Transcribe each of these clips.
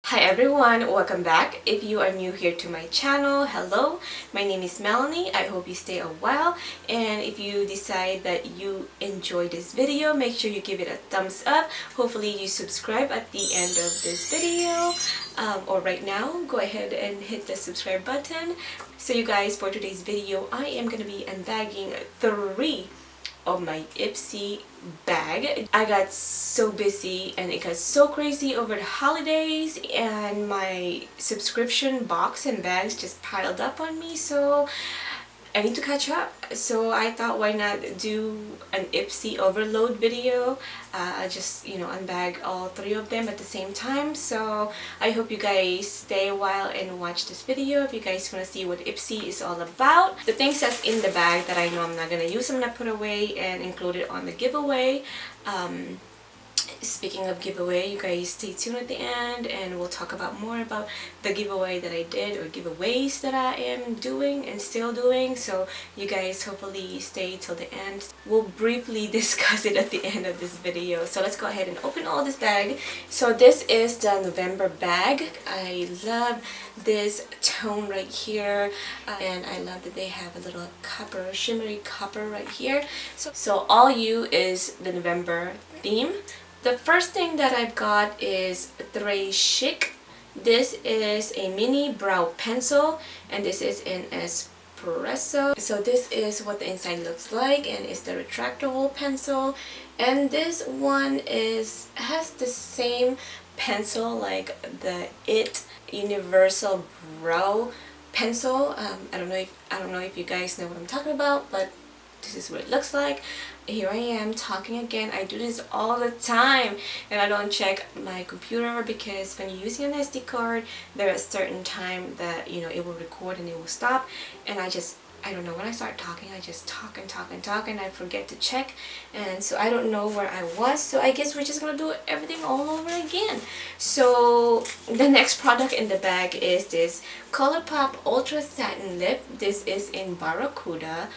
Hi everyone, welcome back. If you are new here to my channel, hello, my name is Melanie. I hope you stay a while, and if you decide that you enjoy this video, make sure you give it a thumbs up. Hopefully you subscribe at the end of this video, or right now, go ahead and hit the subscribe button. So you guys, for today's video, I am going to be unbagging 3 of my Ipsy bag. I got so busy and it got so crazy over the holidays, and my subscription box and bags just piled up on me, so I need to catch up. So I thought, why not do an Ipsy overload video. I just, unbag all 3 of them at the same time. So I hope you guys stay a while and watch this video if you guys want to see what Ipsy is all about. The things that's in the bag that I know I'm not going to use, I'm going to put away and include it on the giveaway. Speaking of giveaway, you guys stay tuned at the end and we'll talk about more about the giveaway that I did, or giveaways that I am doing and still doing. So you guys hopefully stay till the end. We'll briefly discuss it at the end of this video. So let's go ahead and open all this bag. So this is the November bag. I love this tone right here, and I love that they have a little copper, shimmery copper right here. So all you is the November theme. The first thing that I've got is Trestique. This is a mini brow pencil, and this is in Espresso. So this is what the inside looks like, and it's the retractable pencil. And this one has the same pencil like the IT Universal Brow Pencil. I don't know if you guys know what I'm talking about, but this is what it looks like. Here I am talking again. I do this all the time and I don't check my computer, because when you're using an SD card, there is a certain time that it will record and it will stop, and I don't know, when I start talking I just talk and talk and talk and I forget to check, and so I don't know where I was. So I guess we're just gonna do everything all over again. So the next product in the bag is this ColourPop Ultra Satin Lip. This is in Barracuda.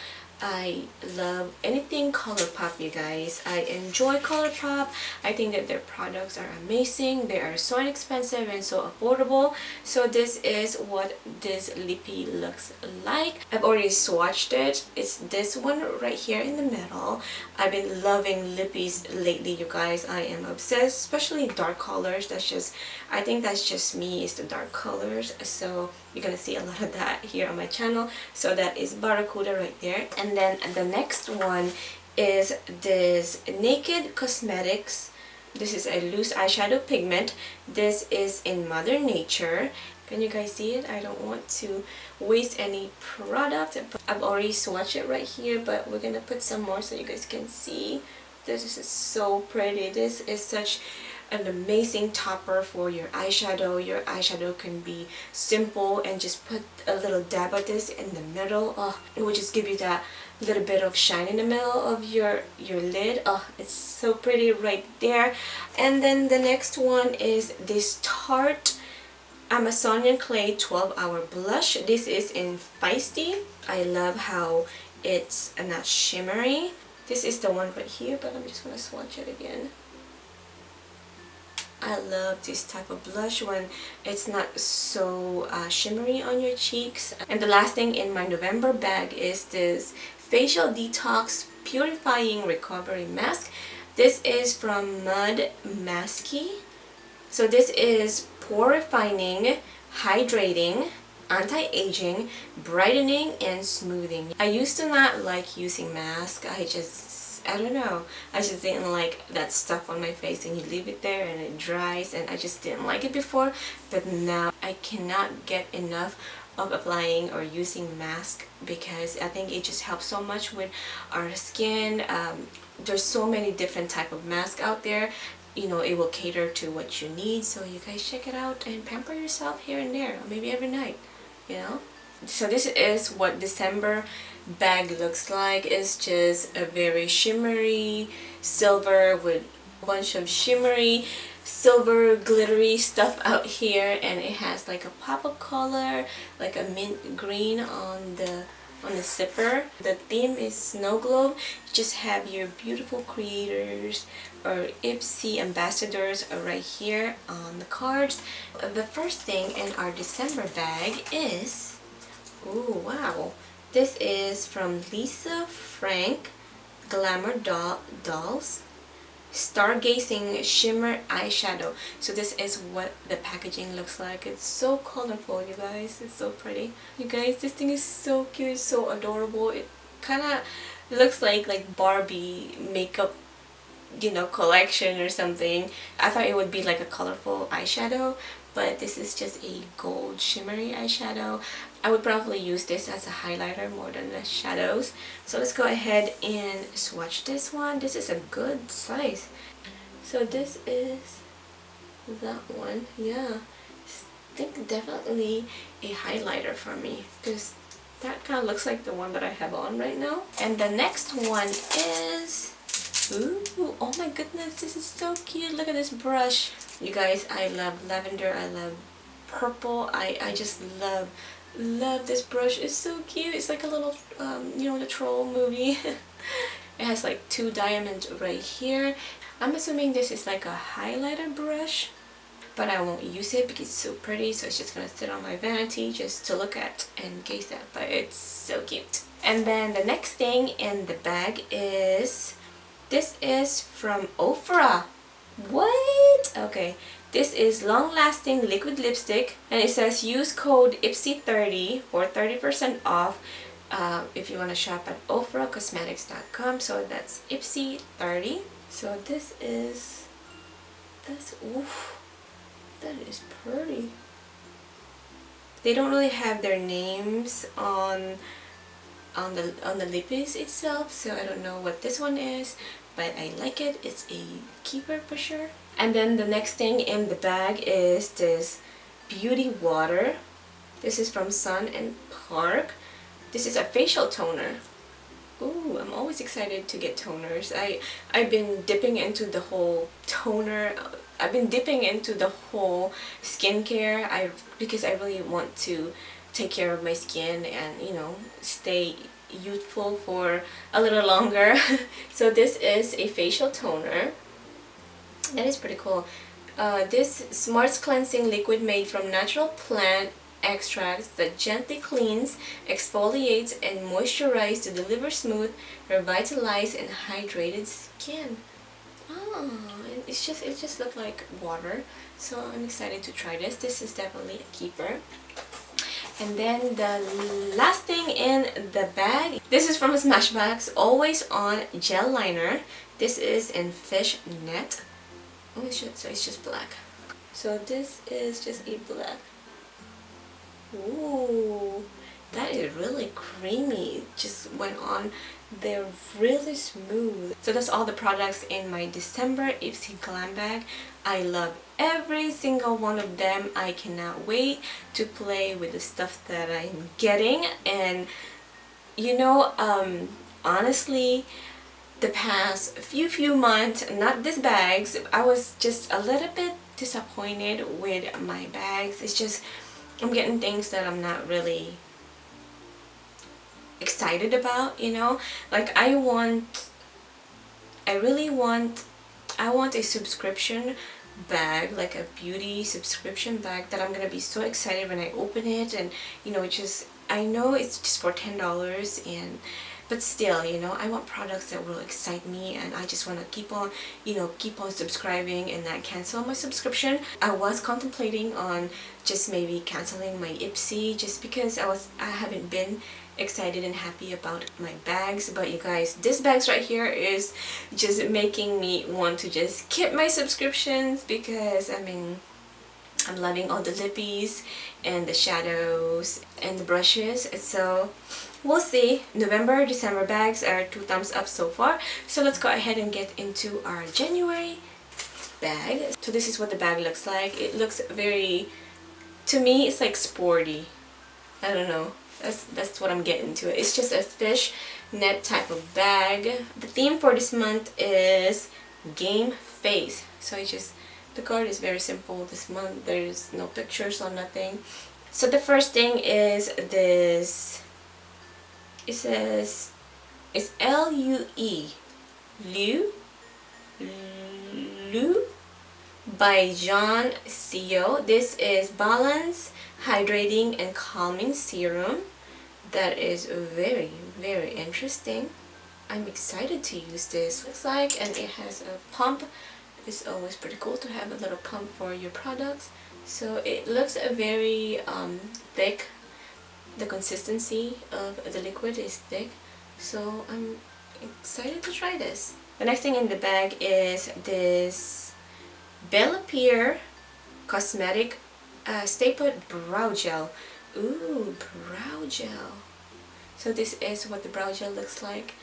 I love anything ColourPop, you guys. I enjoy ColourPop. I think that their products are amazing. They are so inexpensive and so affordable. So this is what this lippy looks like. I've already swatched it. It's this one right here in the middle. I've been loving lippies lately, you guys. I am obsessed, especially dark colors. I think that's just me, is the dark colors. So you're gonna see a lot of that here on my channel. So that is Barracuda right there. And then the next one is this Naked Cosmetics. This is a loose eyeshadow pigment. This is in Mother Nature. Can you guys see it? I don't want to waste any product. I've already swatched it right here, but we're gonna put some more so you guys can see. This is so pretty. This is such an amazing topper for your eyeshadow. Your eyeshadow can be simple and just put a little dab of this in the middle. Oh, it will just give you that little bit of shine in the middle of your lid. Oh, it's so pretty right there. And then the next one is this Tarte Amazonian Clay 12-Hour Blush. This is in Feisty. I love how it's not shimmery. This is the one right here, but I'm just gonna swatch it again. I love this type of blush when it's not so shimmery on your cheeks. And the last thing in my November bag is this Facial Detox Purifying Recovery Mask. This is from Mudmusky. So this is purifying, hydrating, anti-aging, brightening, and smoothing. I used to not like using masks. I don't know, I just didn't like that stuff on my face, and you leave it there and it dries, and I just didn't like it before. But now I cannot get enough of applying or using mask, because I think it just helps so much with our skin. There's so many different type of masks out there. It will cater to what you need. So you guys check it out and pamper yourself here and there, or maybe every night, So this is what December bag looks like. It's just a very shimmery silver with a bunch of shimmery silver glittery stuff out here, and it has like a pop of color, like a mint green on the on the zipper. The theme is Snow Globe. You just have your beautiful creators or Ipsy ambassadors right here on the cards. The first thing in our December bag is, ooh, wow, this is from Lisa Frank Glamour Dolls Stargazing Shimmer Eyeshadow. So this is what the packaging looks like. It's so colorful, you guys. It's so pretty. You guys, this thing is so cute, so adorable. It kind of looks like Barbie makeup, you know, collection or something. I thought it would be like a colorful eyeshadow, but this is just a gold shimmery eyeshadow. I would probably use this as a highlighter more than the shadows. So let's go ahead and swatch this one. This is a good size. So this is that one. Yeah, I think definitely a highlighter for me, because that kind of looks like the one that I have on right now. And the next one is, ooh, oh my goodness, this is so cute. Look at this brush. You guys, I love lavender, I love purple. I just love this brush. It's so cute. It's like a little you know, the troll movie. It has like 2 diamonds right here. I'm assuming this is like a highlighter brush, but I won't use it because it's so pretty, so it's just gonna sit on my vanity just to look at and gaze at, but it's so cute. And then the next thing in the bag is, this is from Ofra. What? Okay, this is long-lasting liquid lipstick, and it says use code Ipsy30 for 30% off if you want to shop at ofracosmetics.com. So that's Ipsy30. So this is, oof, that is pretty. They don't really have their names on the lip piece itself, so I don't know what this one is, but I like it. It's a keeper for sure. And then the next thing in the bag is this beauty water. This is from Sun and Park. This is a facial toner. Ooh, I'm always excited to get toners. I've been dipping into the whole toner. I've been dipping into the whole skincare. Because I really want to take care of my skin and, you know, stay youthful for a little longer. So this is a facial toner. That is pretty cool. This Smarts Cleansing Liquid made from natural plant extracts that gently cleans, exfoliates, and moisturizes to deliver smooth, revitalized, and hydrated skin. Oh, it just looked like water. So I'm excited to try this. This is definitely a keeper. And then the last thing in the bag, this is from Smashbox, Always On Gel Liner. This is in Fishnet. Oh shit, so it's just black. So this is just a black. Ooh, that is really creamy. Just went on. They're really smooth. So that's all the products in my December Ipsy Glam bag. I love every single one of them. I cannot wait to play with the stuff that I'm getting. And you know, honestly, the past few months, not these bags, I was just a little bit disappointed with my bags. It's just, I'm getting things that I'm not really excited about, you know. Like I want a subscription bag, like a beauty subscription bag that I'm gonna be so excited when I open it. And you know, I know it's just for $10, and but still, you know, I want products that will excite me, and I just want to keep on, you know, keep on subscribing and not cancel my subscription. I was contemplating on just maybe canceling my Ipsy just because I haven't been excited and happy about my bags. But you guys, this bags right here is just making me want to just keep my subscriptions, because I mean, I'm loving all the lippies and the shadows and the brushes. So we'll see. November, December bags are 2 thumbs up so far. So let's go ahead and get into our January bag. So this is what the bag looks like. It looks very, to me, it's like sporty. I don't know. That's what I'm getting to it. It's just a fishnet type of bag. The theme for this month is Game Face. So it's just, the card is very simple this month. There's no pictures or nothing. So the first thing is this It says it's L-U-E, Lu, Lu, by John Co. This is Balance, Hydrating, and Calming Serum. That is very, very interesting. I'm excited to use this. Looks like, and it has a pump. It's always pretty cool to have a little pump for your products. So it looks a very thick. The consistency of the liquid is thick. So I'm excited to try this. The next thing in the bag is this BellaPierre Cosmetic Tapered Brow Gel. Ooh, brow gel. So this is what the brow gel looks like.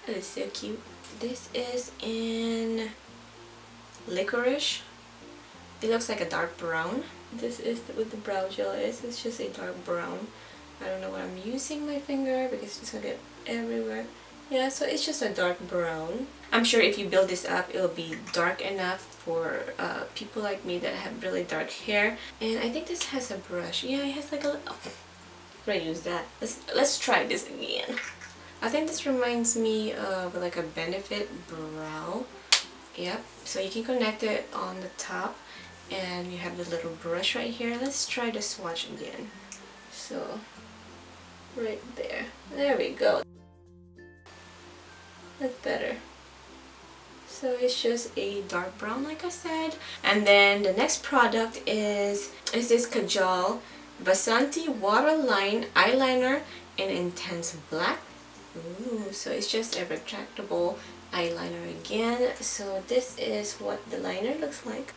It is so cute. This is in Licorice. It looks like a dark brown. This is what the brow gel is. It's just a dark brown. I don't know what I'm using my finger because it's gonna get everywhere. Yeah, so it's just a dark brown. I'm sure if you build this up, it'll be dark enough for people like me that have really dark hair. And I think this has a brush. Yeah, it has like a little... Oh, I'm gonna use that. Let's try this again. I think this reminds me of like a Benefit brow. Yep, so you can connect it on the top and you have the little brush right here. Let's try the swatch again. So, right there. There we go. That's better. So it's just a dark brown like I said. And then the next product is this Kajal Vasanti Waterline Eyeliner in Intense Black. Ooh, so it's just a retractable eyeliner again. So this is what the liner looks like.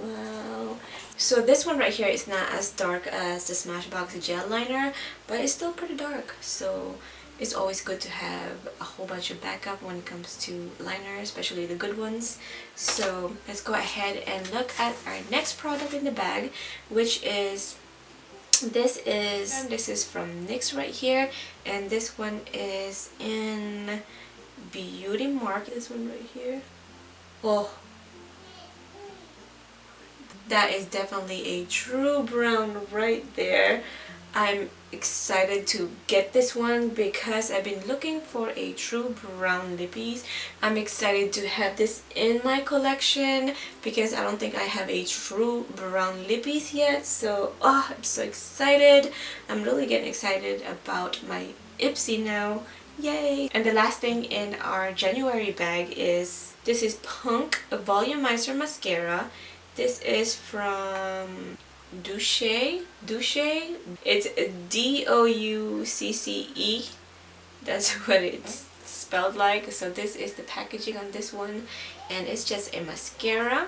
Wow. So this one right here is not as dark as the Smashbox gel liner, but it's still pretty dark. So it's always good to have a whole bunch of backup when it comes to liner, especially the good ones. So let's go ahead and look at our next product in the bag, which is this is from NYX right here, and this one is in Beauty Mark. This one right here. Oh, that is definitely a true brown right there. I'm excited to get this one because I've been looking for a true brown lippies. I'm excited to have this in my collection because I don't think I have a true brown lippies yet. So I'm so excited. I'm really getting excited about my Ipsy now. Yay! And the last thing in our January bag is this Punk Volumizer Mascara. This is from Doucce. It's D-O-U-C-C-E. That's what it's spelled like. So this is the packaging on this one, and it's just a mascara.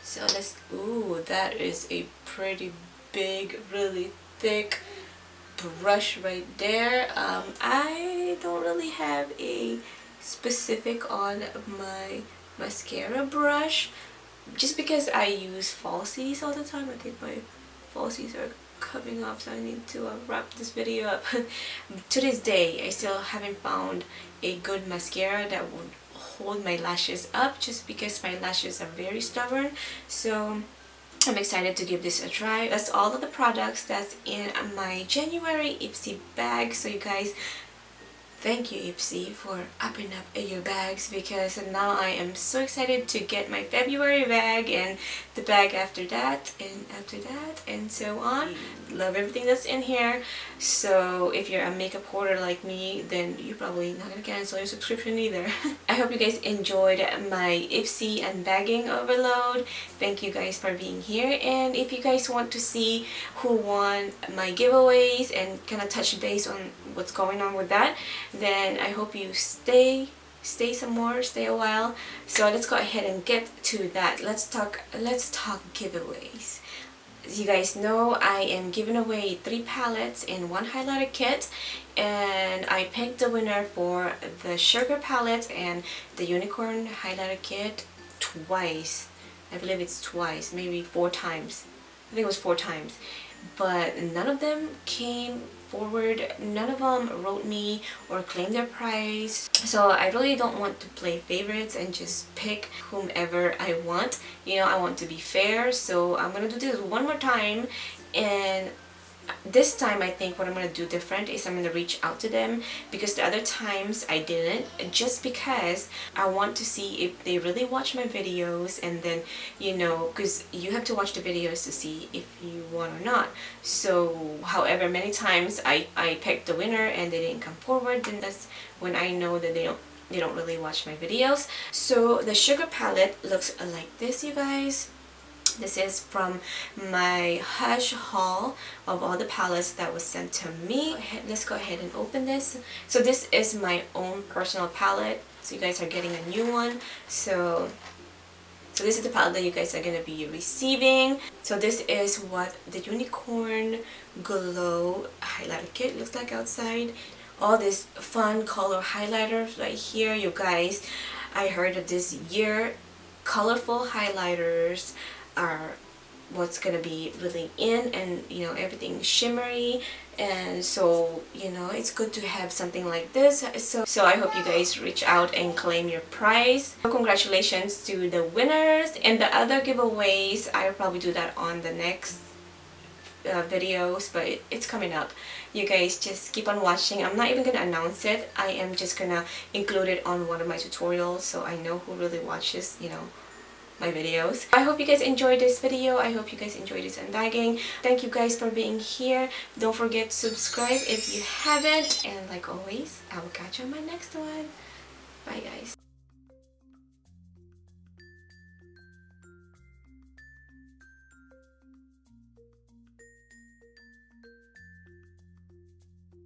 So let's... Ooh, that is a pretty big, really thick brush right there. I don't really have a specific on my mascara brush, just because I use falsies all the time. I think my falsies are coming off, so I need to wrap this video up. To this day, I still haven't found a good mascara that would hold my lashes up, just because my lashes are very stubborn. So I'm excited to give this a try. That's all of the products that's in my January Ipsy bag. So you guys, thank you Ipsy for upping up your bags, because now I am so excited to get my February bag and the bag after that and after that and so on. Love everything that's in here. So if you're a makeup hoarder like me, then you're probably not gonna cancel your subscription either. I hope you guys enjoyed my Ipsy Unbagging overload. Thank you guys for being here, and if you guys want to see who won my giveaways and kind of touch base on what's going on with that, then I hope you stay some more, stay a while. So let's go ahead and get to that. Let's talk giveaways. As you guys know, I am giving away 3 palettes and 1 highlighter kit, and I picked the winner for the sugar palette and the unicorn highlighter kit twice. I believe it's twice, maybe 4 times. I think it was 4 times. But none of them came forward, none of them wrote me or claimed their prize. So I really don't want to play favorites and just pick whomever I want. You know, I want to be fair, so I'm gonna do this one more time And this time I think what I'm going to do different is I'm going to reach out to them, because the other times I didn't, just because I want to see if they really watch my videos, and then, you know, because you have to watch the videos to see if you want or not. So however many times I picked the winner and they didn't come forward, then that's when I know that they don't really watch my videos. So the sugar palette looks like this, you guys. This is from my Hush haul of all the palettes that was sent to me. Let's go ahead and open this. So this is my own personal palette. So you guys are getting a new one. So this is the palette that you guys are going to be receiving. So this is what the Unicorn Glow highlighter kit looks like outside. All these fun color highlighters right here, you guys. I heard that this year colorful highlighters are what's gonna be really in, and you know, everything shimmery, and so you know, it's good to have something like this. So I hope you guys reach out and claim your prize. So congratulations to the winners, and the other giveaways I'll probably do that on the next videos, but it's coming up. You guys just keep on watching. I'm not even gonna announce it. I am just gonna include it on one of my tutorials, so I know who really watches, you know, my videos. I hope you guys enjoyed this video. I hope you guys enjoyed this unbagging. Thank you guys for being here. Don't forget to subscribe if you haven't, and like always, I will catch you on my next one. Bye guys.